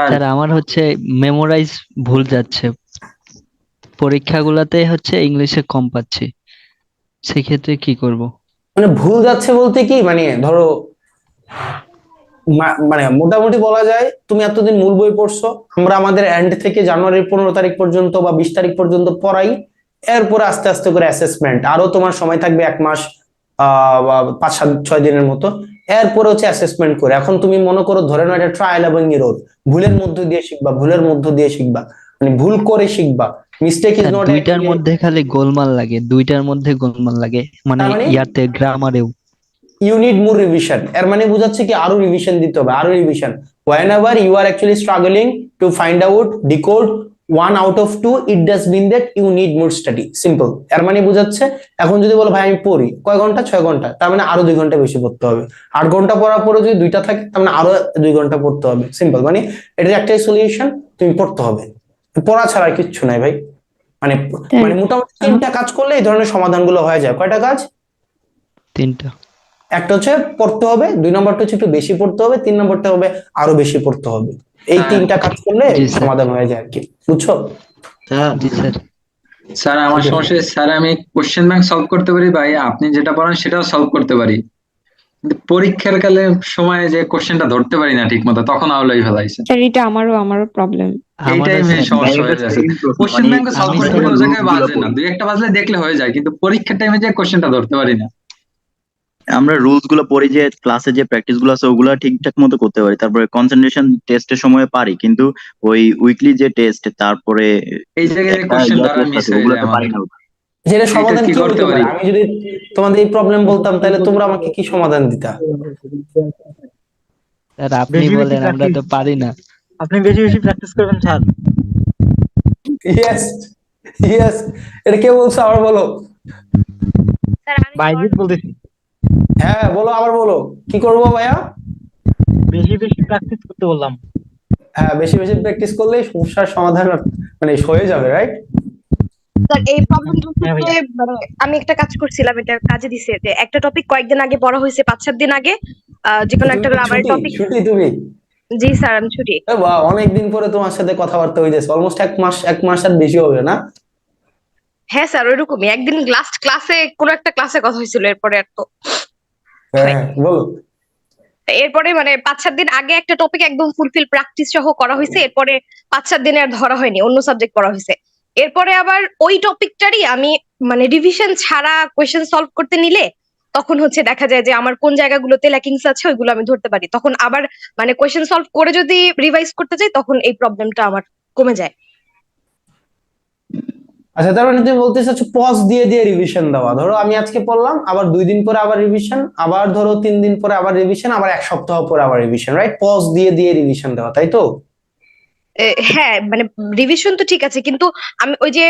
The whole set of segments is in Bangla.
স্যার স্যার আমার হচ্ছে মেমোরাইজ ভুল যাচ্ছে, পরীক্ষাগুলোতে হচ্ছে ইংলিশে কম পাচ্ছি, সেক্ষেত্রে কি করব? মানে ভুল যাচ্ছে বলতে কি, মানে ধরো মানে মোটামুটি বলা যায় তুমি এতদিন মূল বই পড়ছো, আমরা আমাদের এন্ড থেকে জানুয়ারির 15 তারিখ পর্যন্ত বা 20 তারিখ পর্যন্ত পড়াই। এরপরে আস্তে আস্তে করে অ্যাসেসমেন্ট, আরো তোমার সময় থাকবে 1 মাস বা 5-7-6 দিনের মতো। এরপরে হচ্ছে অ্যাসেসমেন্ট করে, এখন তুমি মনে করো ধরে নাও এটা ট্রায়াল এবং এরর, ভুলের মধ্য দিয়ে শিখবা, ভুলের মধ্য দিয়ে শিখবা, মানে ভুল করে শিখবা। মিস্টেক ইজ স্যার নট দুইটার মধ্যে খালি গোলমাল লাগে, দুইটার মধ্যে গোলমাল লাগে, মানে তার মানে ইয়াতে গ্রামারেও। ইউ নিড মোর রিভিশন, এর মানে বোঝাচ্ছে কি আরো রিভিশন দিতে হবে, আরো revision. whenever you are actually struggling to find out decode 1 out of 2, it does mean that you need more study, simple। এর মানে বোঝাচ্ছে এখন যদি বলো ভাই আমি পড়ি কয় ঘন্টা, 6 ঘন্টা, তার মানে আরো 2 ঘন্টা বেশি পড়তে হবে। 8 ঘন্টা পড়ার পরে যদি দুইটা থাকে তার মানে আরো 2 ঘন্টা পড়তে হবে, সিম্পল। মানে এটার একটাই সলিউশন, তুমি পড়তে হবে, পড়া ছাড়া আর কিচ্ছু নাই ভাই। মানে স্যার মানে মোটামুটি 3টা কাজ করলে এই ধরনের সমাধানগুলো হয়ে যায়। কয়টা কাজ? 3টা। একটা হচ্ছে পড়তে হবে, 2 নম্বরটা হচ্ছে একটু বেশি পড়তে হবে, 3 নম্বরটা হবে আরো বেশি পড়তে হবে। এই স্যার 3টা কাজ করলে জি স্যার। সমাধান হয়ে যায় আর কি, বুঝছো? স্যার জি স্যার। স্যার আমার Okay. সমস্যা স্যার, আমি কোশ্চেন ব্যাংক সলভ করতে পারি ভাই, আপনি যেটা পড়ান সেটাও সলভ করতে পারি, কিন্তু পরীক্ষার কালে সময় যে কোশ্চেনটা ধরতে পারি না ঠিক মতো, তখন আউলাই ফেলাইছে। স্যার এটা আমারও প্রবলেম। এইটাই আমারও মেন স্যার। সমস্যা হয়ে যাচ্ছে। কোশ্চেন ব্যাংক সলভ আমি করতে স্যার পারি, ও জায়গায় বাজে না, দুই একটা বাজলে দেখলে হয়ে যায়, কিন্তু পরীক্ষার টাইমে যে কোশ্চেনটা ধরতে পারি না। আমরা রুলস গুলো পড়ি, যে ক্লাসে যে প্র্যাকটিস গুলো আছে ওগুলো ঠিকঠাক মতো করতে পারি, তারপরে কনসেন্ট্রেশন টেস্টের সময় পারি, কিন্তু ওই উইকলি যে টেস্ট, তারপরে এই জায়গায় একটা কোশ্চেন ইয়া ধরা টেস্ট মিস আছে, হয়ে যায় ওগুলোতে পারি আমাদের। না। যেটা এইটা সমাধান কি কি করতে হতে পারে, পারি? আমি যদি তোমাদের এই প্রবলেম বলতাম তাহলে তোমরা আমাকে কি সমাধান দিতা? স্যার আপনি বেশি বেশি বলেন, আমরা প্র্যাকটিস, তো পারি না। আপনি বেশি বেশি প্র্যাকটিস করবেন স্যার। Yes, yes. এটা কে বলছো, আবার বলো। স্যার আমি বাইজিৎ বলতেছি, হ্যাঁ বলো, আবার বলো। কি করবো ভাইয়া? বেশি বেশি প্র্যাকটিস করতে বললাম। হ্যাঁ, বেশি বেশি প্র্যাকটিস করলে সমস্যার সমাধান মানে হয়ে যাবে, রাইট? স্যার এই প্রবলেমটা হ্যাঁ হচ্ছে, ভাইয়া। মানে আমি একটা কাজ করছিলাম, এটা কাজে দিছে, যে একটা টপিক কয়েকদিন আগে পড়া হয়েছে, 5-7 দিন আগে, যে কোনো তুমি একটা কি গ্রামারের ছুটি টপিক। ছুটি তুমি? জি স্যার আমি ছুটি। বাহ, অনেকদিন পরে তোমার সাথে কথাবার্তা হইতেছে, অলমোস্ট 1 মাস, 1 মাস আর বেশি হবে না? হ্যাঁ স্যার ওইরকমই, একদিন লাস্ট ক্লাসে কোনো একটা ক্লাসে কথা হয়েছিল, এরপরে আর তো হ্যাঁ, হয়নি। বলো। এরপরে মানে 5-7 দিন আগে একটা টপিক একদম ফুলফিল প্র্যাকটিস সহ করা হয়েছে, এরপরে 5-7 দিনে আর ধরা হয়নি, অন্য সাবজেক্ট পড়া হয়েছে। এরপরে আবার ওই টপিকটারই আমি মানে রিভিশন ছাড়া কোয়েশ্চেন সলভ করতে নিলে তখন হচ্ছে দেখা যায় যে আমার কোন জায়গাগুলোতে ল্যাকিংস আছে ওইগুলো আমি ধরতে পারি, তখন আবার মানে কোয়েশ্চেন সলভ করে যদি রিভাইজ করতে যাই তখন এই প্রবলেমটা আমার কমে যায়। আচ্ছা, তার মানে তুমি বলতে চাচ্ছ পজ দিয়ে দিয়ে রিভিশন দেওয়া, ধরো আমি আজকে পড়লাম, আবার 2 দিন পরে আবার রিভিশন, আবার ধরো 3 দিন পরে আবার রিভিশন, আবার 1 সপ্তাহ পরে আবার রিভিশন, রাইট? পজ দিয়ে দিয়ে রিভিশন দেওয়া, তাই তো? হ্যাঁ মানে রিভিশন তো ঠিক আছে, কিন্তু আমি ওই যে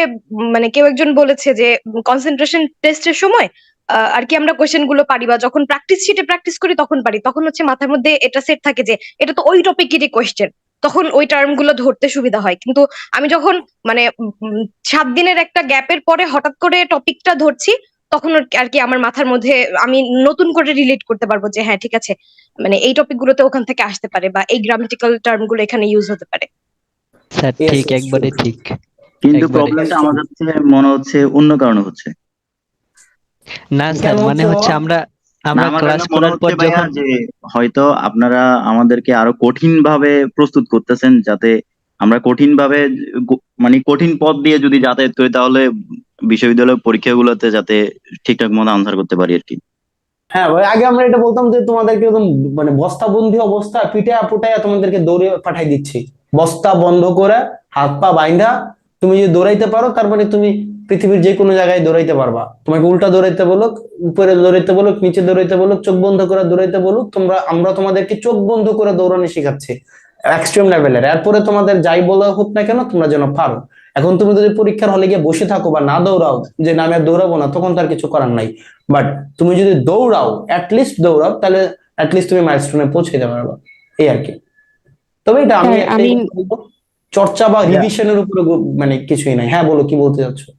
মানে কেউ একজন বলেছে যে কনসেন্ট্রেশন টেস্টের সময় আর কি আমরা কোয়েশ্চেন গুলো পারি, বা যখন প্র্যাকটিস শিটে প্র্যাকটিস করি তখন পারি, তখন হচ্ছে মাথার মধ্যে এটা সেট থাকে যে এটা তো ওই টপিকেরই কোয়েশ্চেন, তখন ওই টার্ম গুলো ধরতে সুবিধা হয়। কিন্তু আমি যখন মানে 7 দিনের একটা গ্যাপের পরে হঠাৎ করে টপিকটা ধরছি, তখন আর কি আমার মাথার মধ্যে আমি নতুন করে রিলেট করতে পারবো যে হ্যাঁ ঠিক আছে, মানে এই টপিক গুলোতে ওখান থেকে আসতে পারে, বা এই গ্রামাটিক্যাল টার্ম গুলো এখানে ইউজ হতে পারে। স্যার Yes, ঠিক, yes, একবারে true. ঠিক। কিন্তু একবারে। প্রবলেমটা আমার কাছে মনে হচ্ছে অন্য কারণে হচ্ছে। না স্যার, কেন মানে হচ্ছে হচ্ছে বাবা? আমরা না, আমরা আমার ক্লাস কাছে মনে করার পর হচ্ছে ভাইয়া যখন যে হয়তো আপনারা আমাদেরকে আরো কঠিন ভাবে প্রস্তুত করতেছেন, যাতে আমরা কঠিন ভাবে মানে কঠিন পথ দিয়ে যদি যাতায়াত করি, তাহলে বিশ্ববিদ্যালয় পরীক্ষাগুলোতে যাতে ঠিকঠাক মতো আনসার করতে পারি আর কি। হ্যাঁ ভাই, আগে আমরা এটা বলতাম যে তোমাদেরকে একদম মানে বস্তাবন্দি অবস্থা পিটায়া পুটায়া তোমাদেরকে দৌড়ে পাঠাই দিচ্ছি, বস্তা বন্ধ করে, হাত পা বাইন্ধা। তুমি যদি দৌড়াইতে পারো তার মানে তুমি পৃথিবীর যে কোনো জায়গায় দৌড়াইতে পারবা। তোমাকে উল্টা দৌড়াইতে বলুক, উপরে দৌড়াইতে বলুক, নিচে দৌড়াইতে বলুক, চোখ বন্ধ করে দৌড়াইতে বলুক, আমরা তোমাদেরকে চোখ বন্ধ করে দৌড়ানো শেখাচ্ছি এক্সট্রিম লেভেলের। এরপরে তোমাদের যাই বলা হোক না কেন তোমরা যেন পারো। এখন তুমি যদি পরীক্ষার হলে গিয়ে বসে থাকো বা না দৌড়াও, যে না আমি আর দৌড়াবো না, তখন তার কিছু করার নাই। বাট তুমি যদি দৌড়াও, অ্যাটলিস্ট দৌড়াও, তাহলে অ্যাটলিস্ট তুমি মাইলস্টোনে পৌঁছে যেতে পারবে, এই আর কি। তবে এটা আমি স্যার একটাই কথা বলবো, চর্চা বা রিভিশনের উপরে মানে কিছুই নাই। হ্যাঁ বলো, কি বলতে চাচ্ছো?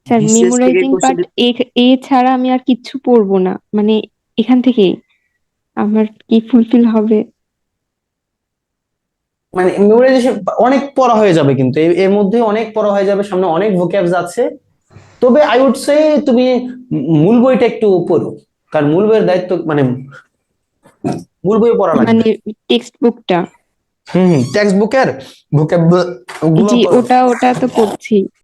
স্যার BCS থেকে মেমোরাইজিং কোশ্চেন, পার্ট এ ছাড়া আমি আর কিচ্ছু পড়বো না, মানে এখান থেকেই আমার কি ফুলফিল হবে। মানে মেমোরাইজেশন অনেক পড়া হয়ে যাবে, কিন্তু এর মধ্যে অনেক পড়া হয়ে যাবে, সামনে অনেক ভোক্যাবস আছে। তবে আই উড সে তুমি মূল বইটা একটু পড়ো, কারণ মূল বইয়ের দায়িত্ব মানে মূল বই পড়া লাগবে। মানে টেক্সট বুকটা? টেক্সট বুকের ভোক্যাব গুলো জি, পড়ো। ওটা তো পড়ছি।